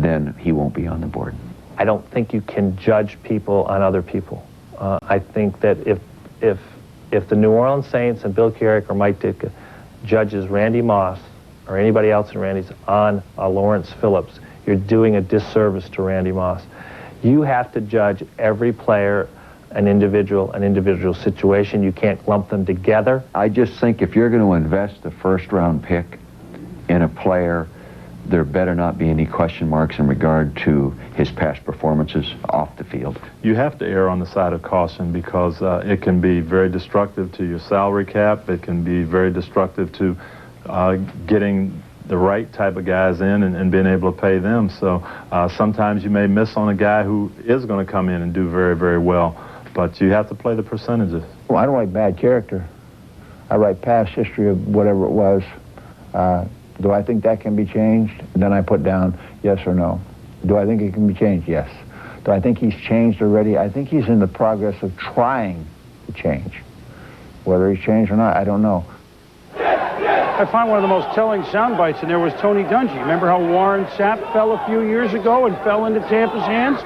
then he won't be on the board. I don't think you can judge people on other people. I think that if the New Orleans Saints and Bill Kuryk or Mike Ditka judges Randy Moss or anybody else in Randy's on Lawrence Phillips, you're doing a disservice to Randy Moss. You have to judge every player an individual situation. You can't lump them together. I just think if you're going to invest the first-round pick in a player, there better not be any question marks in regard to his past performances off the field. You have to err on the side of caution because it can be very destructive to your salary cap. It can be very destructive to getting the right type of guys in and being able to pay them. So sometimes you may miss on a guy who is going to come in and do very, very well. But you have to play the percentages. Well, I don't write bad character. I write past history of whatever it was. Do I think that can be changed? And then I put down yes or no. Do I think it can be changed? Yes. Do I think he's changed already? I think he's in the progress of trying to change. Whether he's changed or not, I don't know. I find one of the most telling sound bites in there was Tony Dungy. Remember how Warren Sapp fell a few years ago and fell into Tampa's hands?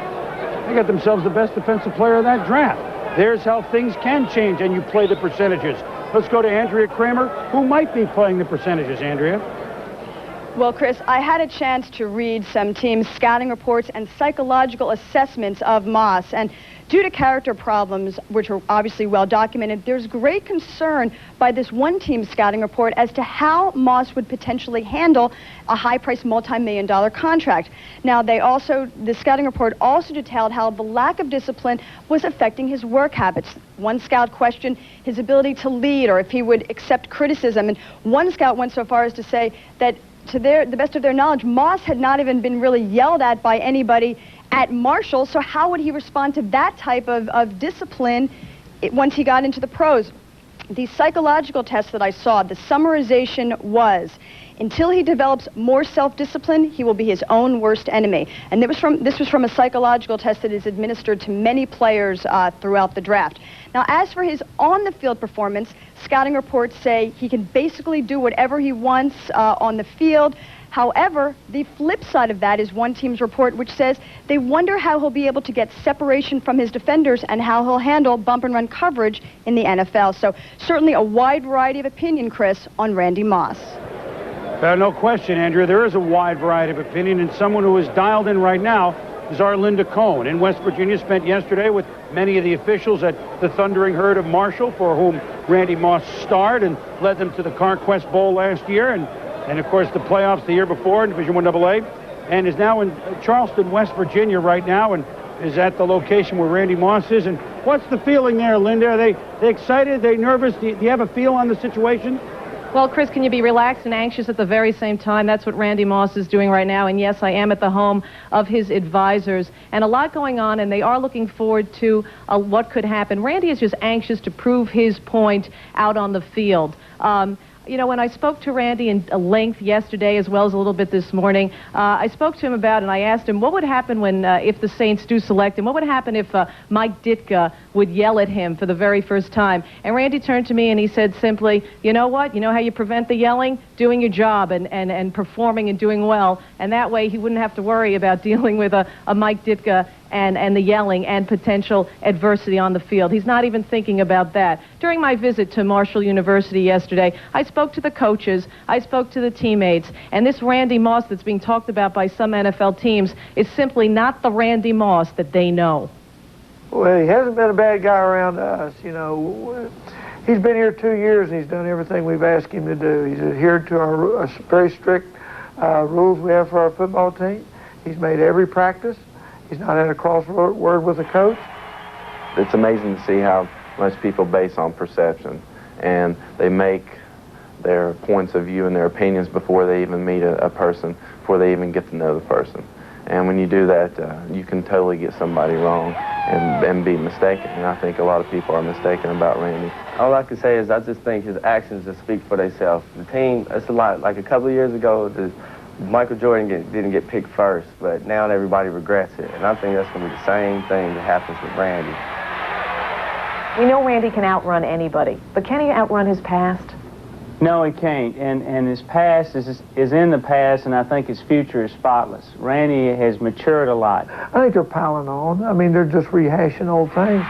They got themselves the best defensive player of that draft. There's how things can change, and you play the percentages. Let's go to Andrea Kramer, who might be playing the percentages. Andrea? Well, Chris, I had a chance to read some team scouting reports and psychological assessments of Moss, and due to character problems, which are obviously well documented, there's great concern by this one team scouting report as to how Moss would potentially handle a high-priced multi-million-dollar contract. Now, the scouting report also detailed how the lack of discipline was affecting his work habits. One scout questioned his ability to lead or if he would accept criticism, and one scout went so far as to say that to the best of their knowledge, Moss had not even been really yelled at by anybody at Marshall, so how would he respond to that type of discipline once he got into the pros? The psychological tests that I saw, the summarization was, until he develops more self-discipline, he will be his own worst enemy. And this was from a psychological test that is administered to many players throughout the draft. Now, as for his on-the-field performance, scouting reports say he can basically do whatever he wants on the field. However, the flip side of that is one team's report which says they wonder how he'll be able to get separation from his defenders and how he'll handle bump and run coverage in the NFL. So certainly a wide variety of opinion, Chris, on Randy Moss. No question, Andrea. There is a wide variety of opinion, and someone who is dialed in right now is our Linda Cohn. In West Virginia, spent yesterday with many of the officials at the Thundering Herd of Marshall, for whom Randy Moss starred and led them to the Conquest Bowl last year, and of course the playoffs the year before in Division I AA, and is now in Charleston, West Virginia right now, and is at the location where Randy Moss is. And what's the feeling there, Linda? Are they excited? Are they nervous? Do you have a feel on the situation? Well, Chris, can you be relaxed and anxious at the very same time? That's what Randy Moss is doing right now. And yes, I am at the home of his advisors. And a lot going on, and they are looking forward to what could happen. Randy is just anxious to prove his point out on the field. You know, when I spoke to Randy in length yesterday, as well as a little bit this morning, I spoke to him about, and I asked him what would happen when, if the Saints do select him, what would happen if Mike Ditka would yell at him for the very first time? And Randy turned to me and he said simply, you know what? You know how you prevent the yelling? Doing your job and performing and doing well. And that way he wouldn't have to worry about dealing with a Mike Ditka and the yelling and potential adversity on the field. He's not even thinking about that. During my visit to Marshall University yesterday, I spoke to the coaches, I spoke to the teammates, and this Randy Moss that's being talked about by some NFL teams is simply not the Randy Moss that they know. Well, he hasn't been a bad guy around us, you know. He's been here 2 years and he's done everything we've asked him to do. He's adhered to our very strict rules we have for our football team. He's made every practice. He's not had a crossword with a coach. It's amazing to see how much people base on perception, and they make their points of view and their opinions before they even meet a person, before they even get to know the person. And when you do that, you can totally get somebody wrong and be mistaken. And I think a lot of people are mistaken about Randy. All I can say is I just think his actions just speak for themselves. The team, it's a lot. Like a couple of years ago, Michael Jordan didn't get picked first, but now everybody regrets it. And I think that's going to be the same thing that happens with Randy. We know Randy can outrun anybody, but can he outrun his past? No, he can't. And his past is in the past, and I think his future is spotless. Randy has matured a lot. I think they're piling on. I mean, they're just rehashing old things.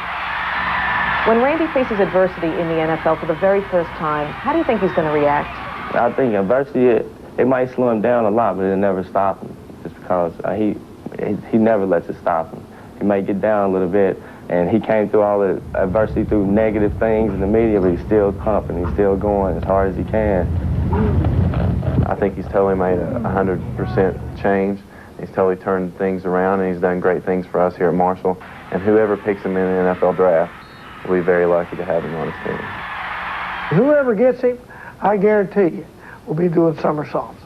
When Randy faces adversity in the NFL for the very first time, how do you think he's going to react? I think adversity, it might slow him down a lot, but it'll never stop him. Just because he never lets it stop him. He might get down a little bit, and he came through all the adversity through negative things in the media, but he's still pumping, he's still going as hard as he can. I think he's totally made a 100% change. He's totally turned things around, and he's done great things for us here at Marshall. And whoever picks him in the NFL draft will be very lucky to have him on his team. Whoever gets him, I guarantee you, will be doing somersaults.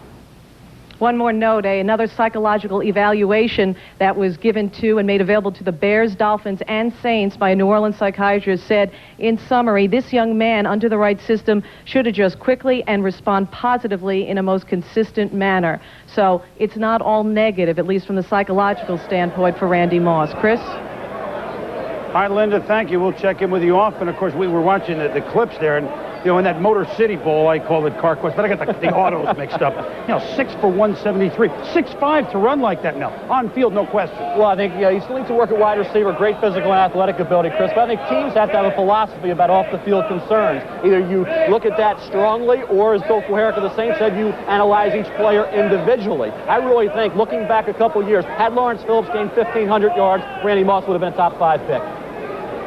One more note, another psychological evaluation that was given to and made available to the Bears, Dolphins, and Saints by a New Orleans psychiatrist said, in summary, this young man, under the right system, should adjust quickly and respond positively in a most consistent manner. So it's not all negative, at least from the psychological standpoint, for Randy Moss. Chris? All right, Linda, thank you. We'll check in with you often. Of course, we were watching the clips there, and, you know, in that Motor City Bowl, I called it Car Quest, but I got the autos mixed up. You know, 6 for 173. 6'5" to run like that now. On field, no question. Well, I think he still needs to work at wide receiver, great physical and athletic ability, Chris, but I think teams have to have a philosophy about off-the-field concerns. Either you look at that strongly, or, as Bill Kuharich of the Saints said, you analyze each player individually. I really think, looking back a couple years, had Lawrence Phillips gained 1,500 yards, Randy Moss would have been a top 5 pick.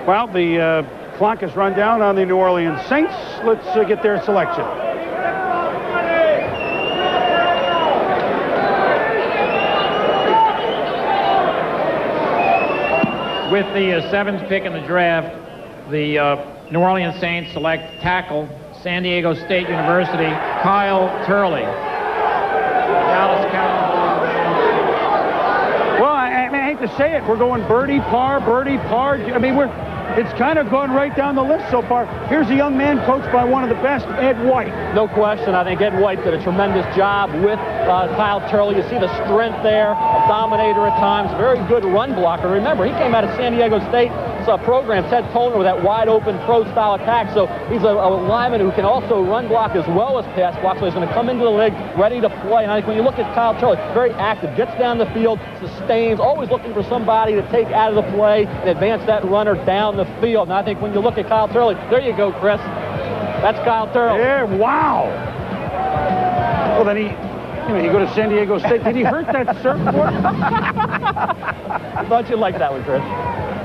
Well, the clock has run down on the New Orleans Saints. Let's get their selection. With the 7th pick in the draft, the New Orleans Saints select tackle, San Diego State University, Kyle Turley. Dallas Cowboys. Well, I hate to say it, we're going birdie par. I mean, it's kind of gone right down the list so far. Here's a young man coached by one of the best, Ed White. No question. I think Ed White did a tremendous job with Kyle Turley. You see the strength there, a dominator at times, very good run blocker. Remember, he came out of San Diego State program, Ted Toner, with that wide-open pro-style attack. So he's a lineman who can also run block as well as pass block. So he's going to come into the league ready to play. And I think when you look at Kyle Turley, very active, gets down the field, sustains, always looking for somebody to take out of the play and advance that runner down the field. And I think when you look at Kyle Turley, there you go, Chris. That's Kyle Turley. Yeah, wow. Well, then you go to San Diego State. Did he hurt that surfboard? I thought you'd like that one, Chris.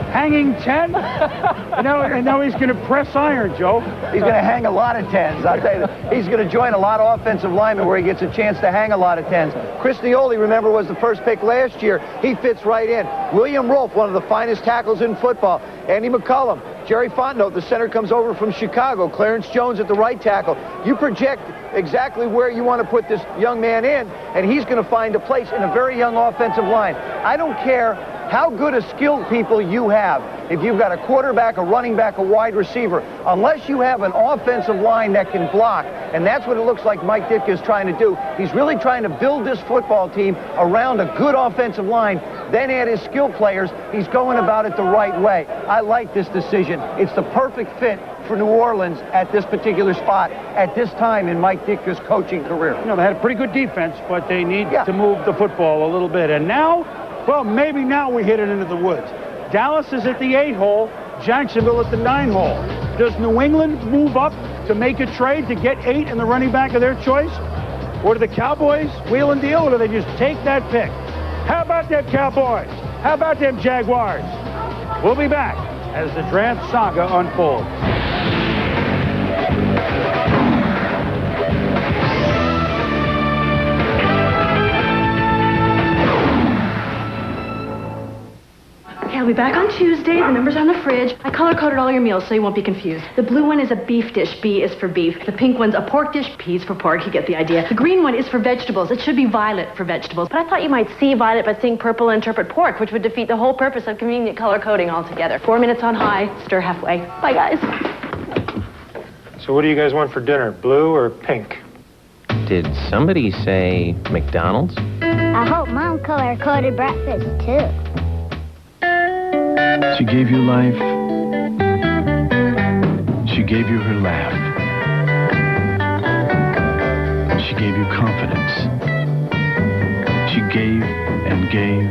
Hanging 10? and now he's going to press iron, Joe. He's going to hang a lot of 10s. I'll tell you, he's going to join a lot of offensive linemen where he gets a chance to hang a lot of 10s. Chris Nioli, remember, was the first pick last year. He fits right in. William Rolfe, one of the finest tackles in football. Andy McCullum. Jerry Fontenot, the center, comes over from Chicago. Clarence Jones at the right tackle. You project exactly where you want to put this young man in, and he's going to find a place in a very young offensive line. I don't care how good a skilled people you have. If you've got a quarterback, a running back, a wide receiver, unless you have an offensive line that can block, and that's what it looks like Mike Ditka is trying to do. He's really trying to build this football team around a good offensive line, then add his skill players. He's going about it the right way. I like this decision. It's the perfect fit for New Orleans at this particular spot, at this time in Mike Ditka's coaching career. You know, they had a pretty good defense, but they need to move the football a little bit. And now, well, maybe now we hit it into the woods. Dallas is at the 8-hole, Jacksonville at the 9-hole. Does New England move up to make a trade to get 8 and the running back of their choice? Or do the Cowboys wheel and deal, or do they just take that pick? How about them Cowboys? How about them Jaguars? We'll be back as the draft saga unfolds. Okay, I'll be back on Tuesday. The number's on the fridge. I color-coded all your meals so you won't be confused. The blue one is a beef dish. B is for beef. The pink one's a pork dish. P is for pork. You get the idea. The green one is for vegetables. It should be violet for vegetables. But I thought you might see violet but seeing purple and interpret pork, which would defeat the whole purpose of convenient color coding altogether. 4 minutes on high, stir halfway. Bye, guys. So what do you guys want for dinner, blue or pink? Did somebody say McDonald's? I hope Mom color-coded breakfast, too. She gave you life. She gave you her laugh. gave you confidence. She gave and gave